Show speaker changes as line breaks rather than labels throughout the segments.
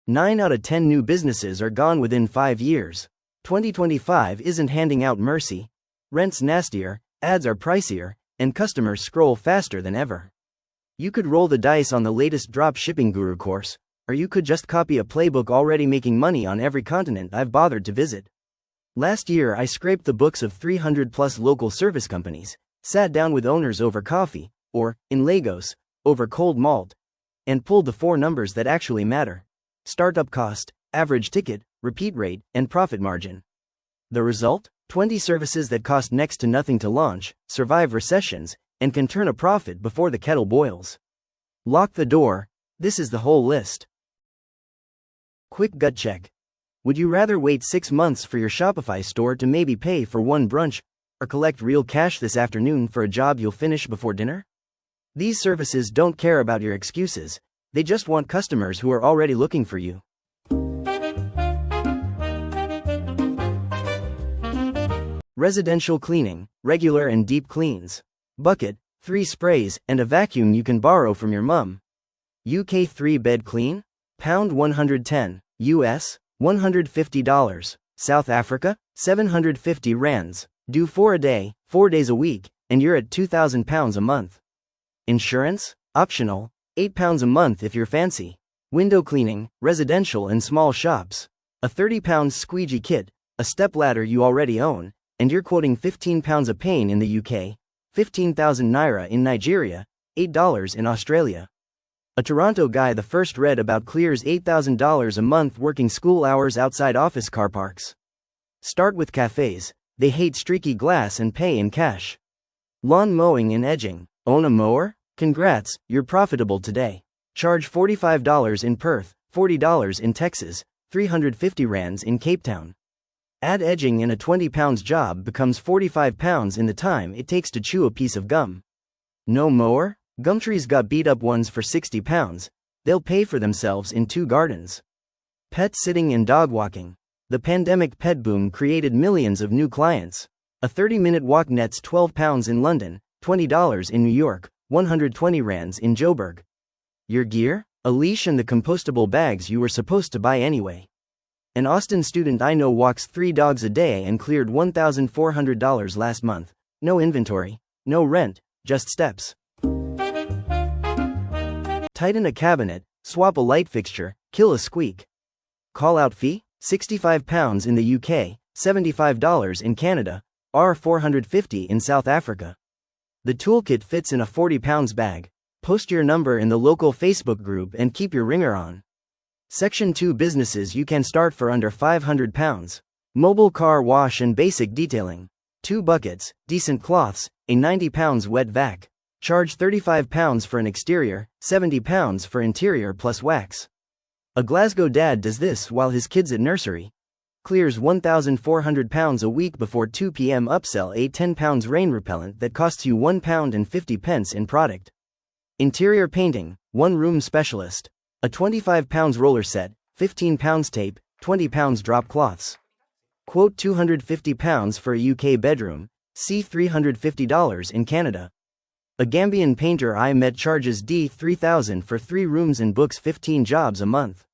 9 out of 10 new businesses are gone within 5 years. 2025 isn't handing out mercy. Rent's nastier, ads are pricier, and customers scroll faster than ever. You could roll the dice on the latest drop shipping guru course, or you could just copy a playbook already making money on every continent I've bothered to visit. Last year I scraped the books of 300 plus local service companies, sat down with owners over coffee, or, in Lagos, over cold malt, and pulled the 4 numbers that actually matter: startup cost, average ticket, repeat rate, and profit margin. The result? 20 services that cost next to nothing to launch, survive recessions, and can turn a profit before the kettle boils. Lock the door. This is the whole list. Quick gut check. Would you rather wait 6 months for your Shopify store to maybe pay for one brunch, or collect real cash this afternoon for a job you'll finish before dinner? These services don't care about your excuses, they just want customers who are already looking for you. Residential cleaning, regular and deep cleans. Bucket, 3 sprays, and a vacuum you can borrow from your mum. UK 3-bed clean? £110. US? $150. South Africa? 750 rands. Do 4 a day, 4 days a week, and you're at £2,000 a month. Insurance? Optional, £8 a month if you're fancy. Window cleaning, residential and small shops. A £30 squeegee kit, a stepladder you already own, and you're quoting £15 a pane in the UK, 15,000 naira in Nigeria, $8 in Australia. A Toronto guy the first read about clears $8,000 a month working school hours outside office car parks. Start with cafes, they hate streaky glass and pay in cash. Lawn mowing and edging. Own a mower? Congrats, you're profitable today. Charge $45 in Perth, $40 in Texas, 350 rands in Cape Town. Add edging and a £20 job becomes £45 in the time it takes to chew a piece of gum. No mower? Gumtree's got beat up ones for £60, they'll pay for themselves in 2 gardens. Pet sitting and dog walking. The pandemic pet boom created millions of new clients. A 30-minute walk nets £12 in London, $20 in New York, 120 rands in Joburg. Your gear? A leash and the compostable bags you were supposed to buy anyway. An Austin student I know walks 3 dogs a day and cleared $1,400 last month. No inventory, no rent, just steps. Tighten a cabinet, swap a light fixture, kill a squeak. Call-out fee? £65 in the UK, $75 in Canada, $450 in South Africa. The toolkit fits in a £40 bag. Post your number in the local Facebook group and keep your ringer on. Section 2 businesses you can start for under £500. Mobile car wash and basic detailing. 2 buckets, decent cloths, a £90 wet vac. Charge £35 for an exterior, £70 for interior plus wax. A Glasgow dad does this while his kid's at nursery. Clears £1,400 a week before 2 p.m. Upsell a £10 rain repellent that costs you £1.50 in product. Interior painting, 1 room specialist. A £25 roller set, £15 tape, £20 drop cloths. Quote £250 for a UK bedroom, see $350 in Canada. A Gambian painter I met charges $3,000 for 3 rooms and books 15 jobs a month.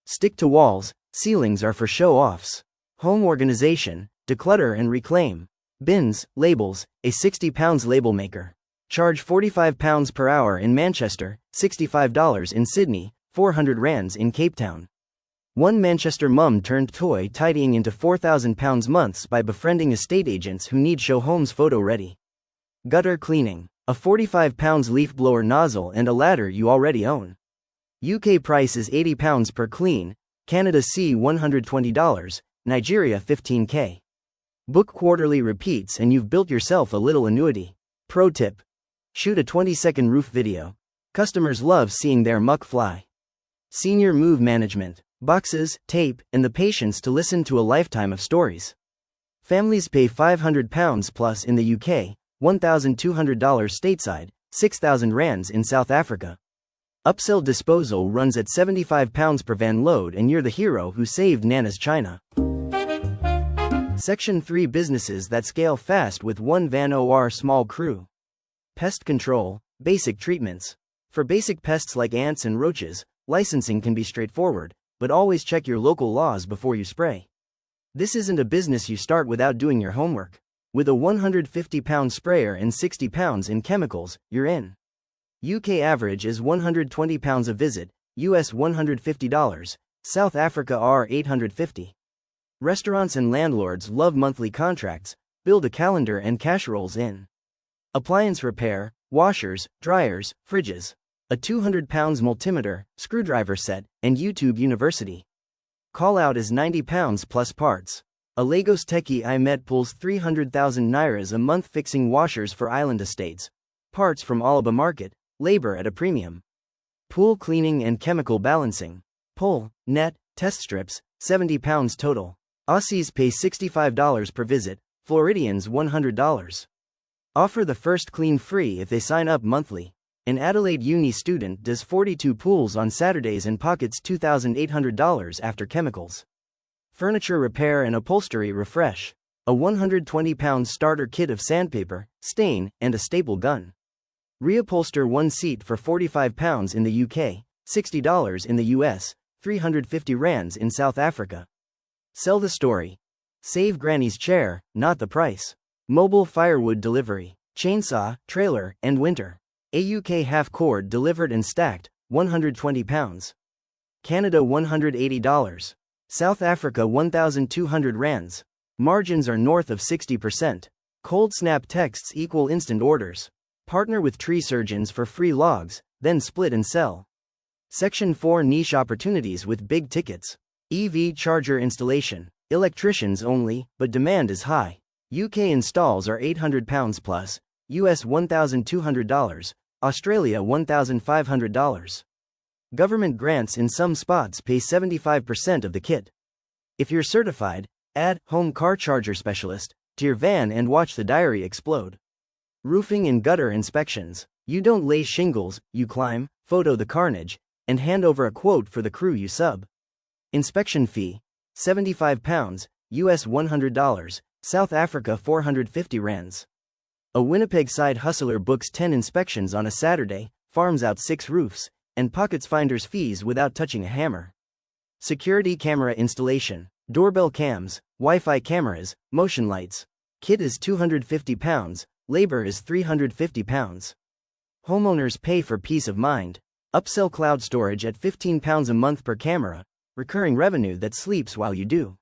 Stick to walls, ceilings are for show-offs. Home organization, declutter and reclaim. Bins, labels, a £60 label maker. Charge £45 per hour in Manchester, $65 in Sydney, 400 rands in Cape Town. One Manchester mum turned toy tidying into £4,000 months by befriending estate agents who need show homes photo ready. Gutter cleaning. A £45 leaf blower nozzle and a ladder you already own. UK price is £80 per clean, Canada C $120, Nigeria $15k. Book quarterly repeats and you've built yourself a little annuity. Pro tip. Shoot a 20-second roof video. Customers love seeing their muck fly. Senior move management. Boxes, tape, and the patience to listen to a lifetime of stories. Families pay £500 plus in the UK, $1,200 stateside, 6,000 rands in South Africa. Upsell disposal runs at £75 per van load and you're the hero who saved Nana's China. Section 3 businesses that scale fast with 1 van or small crew. Pest control, basic treatments. For basic pests like ants and roaches, licensing can be straightforward. but always check your local laws before you spray. This isn't a business you start without doing your homework. With a 150-pound sprayer and 60 pounds in chemicals, you're in. UK average is 120 pounds a visit, US $150, South Africa are $850. Restaurants and landlords love monthly contracts, build a calendar and cash rolls in. Appliance repair, washers, dryers, fridges. A 200 pounds multimeter, screwdriver set, and YouTube University. Call out is 90 pounds plus parts. A Lagos techie I met pulls 300,000 nairas a month fixing washers for island estates. Parts from Alaba Market, labor at a premium. Pool cleaning and chemical balancing. Pull, net, test strips, 70 pounds total. Aussies pay $65 per visit, Floridians $100. Offer the first clean free if they sign up monthly. An Adelaide Uni student does 42 pools on Saturdays and pockets $2,800 after chemicals. Furniture repair and upholstery refresh. A 120-pound starter kit of sandpaper, stain, and a staple gun. Reupholster one seat for 45 pounds in the UK, $60 in the US, 350 rands in South Africa. Sell the story. Save Granny's chair, not the price. Mobile firewood delivery. Chainsaw, trailer, and winter. A UK half-cord delivered and stacked, 120 pounds. Canada $180. South Africa 1,200 rands. Margins are north of 60%. Cold snap texts equal instant orders. Partner with tree surgeons for free logs, then split and sell. Section 4 niche opportunities with big tickets. EV charger installation. Electricians only, but demand is high. UK installs are £800 plus, US $1,200, Australia $1,500. Government grants in some spots pay 75% of the kit. If you're certified, add home car charger specialist to your van and watch the diary explode. Roofing and gutter inspections. You don't lay shingles, you climb, photo the carnage, and hand over a quote for the crew you sub. Inspection fee, £75, US $100, South Africa 450 rands. A Winnipeg side hustler books 10 inspections on a Saturday, farms out 6 roofs, and pockets finder's fees without touching a hammer. Security camera installation. Doorbell cams, Wi-Fi cameras, motion lights. Kit is £250, labor is £350. Homeowners pay for peace of mind. Upsell cloud storage at £15 a month per camera, recurring revenue that sleeps while you do.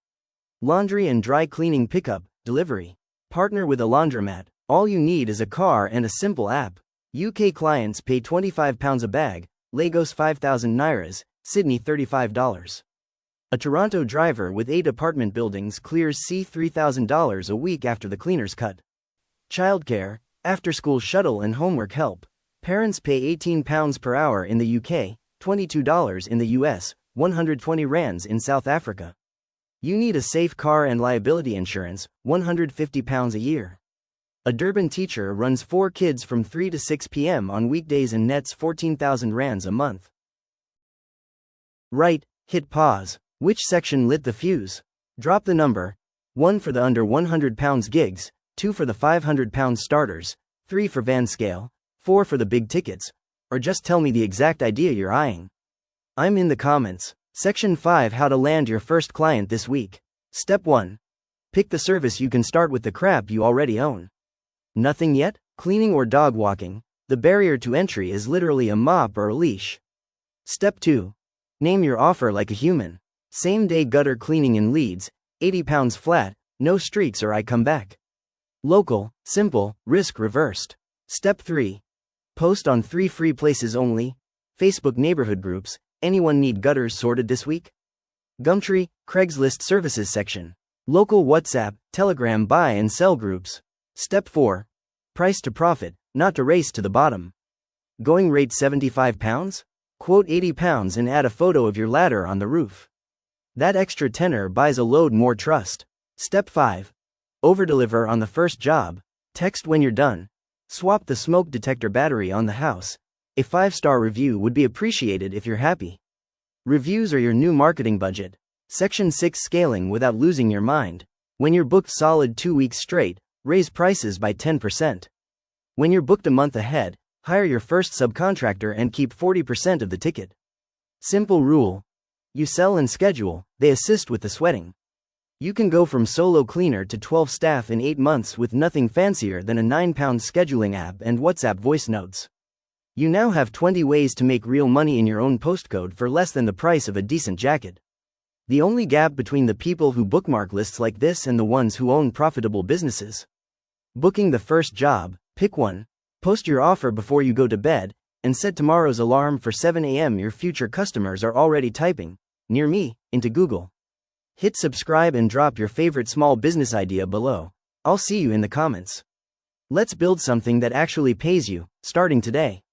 Laundry and dry cleaning pickup, delivery. Partner with a laundromat. All you need is a car and a simple app. UK clients pay £25 a bag, Lagos 5,000 nairas, Sydney $35. A Toronto driver with 8 apartment buildings clears $3,000 a week after the cleaners cut. Childcare, after-school shuttle and homework help. Parents pay £18 per hour in the UK, $22 in the US, 120 rands in South Africa. You need a safe car and liability insurance, £150 a year. A Durban teacher runs 4 kids from 3 to 6 p.m. on weekdays and nets 14,000 rands a month. Right, hit pause. Which section lit the fuse? Drop the number. 1 for the under 100 pounds gigs, 2 for the 500 pound starters, 3 for van scale, 4 for the big tickets, or just tell me the exact idea you're eyeing. I'm in the comments. Section 5 How to land your first client this week. Step 1. Pick the service you can start with the crap you already own. Nothing yet? Cleaning or dog walking? The barrier to entry is literally a mop or a leash. Step 2. Name your offer like a human. Same-day gutter cleaning in Leeds, £80 flat, no streaks or I come back. Local, simple, risk reversed. Step 3. Post on 3 free places only. Facebook neighborhood groups. Anyone need gutters sorted this week? Gumtree, Craigslist services section. Local WhatsApp, Telegram buy and sell groups. Step 4. Price to profit, not to race to the bottom. Going rate £75? Quote £80 and add a photo of your ladder on the roof. That extra tenner buys a load more trust. Step 5. Overdeliver on the first job. Text when you're done. Swap the smoke detector battery on the house. A 5-star review would be appreciated if you're happy. Reviews are your new marketing budget. Section 6 Scaling without losing your mind. When you're booked solid 2 weeks straight, raise prices by 10%. When you're booked a month ahead, hire your first subcontractor and keep 40% of the ticket. Simple rule. You sell and schedule, they assist with the sweating. You can go from solo cleaner to 12 staff in 8 months with nothing fancier than a £9 scheduling app and WhatsApp voice notes. You now have 20 ways to make real money in your own postcode for less than the price of a decent jacket. The only gap between the people who bookmark lists like this and the ones who own profitable businesses. Booking the first job, pick one. Post your offer before you go to bed, and set tomorrow's alarm for 7 a.m. Your future customers are already typing, "near me," into Google. Hit subscribe and drop your favorite small business idea below. I'll see you in the comments. Let's build something that actually pays you, starting today.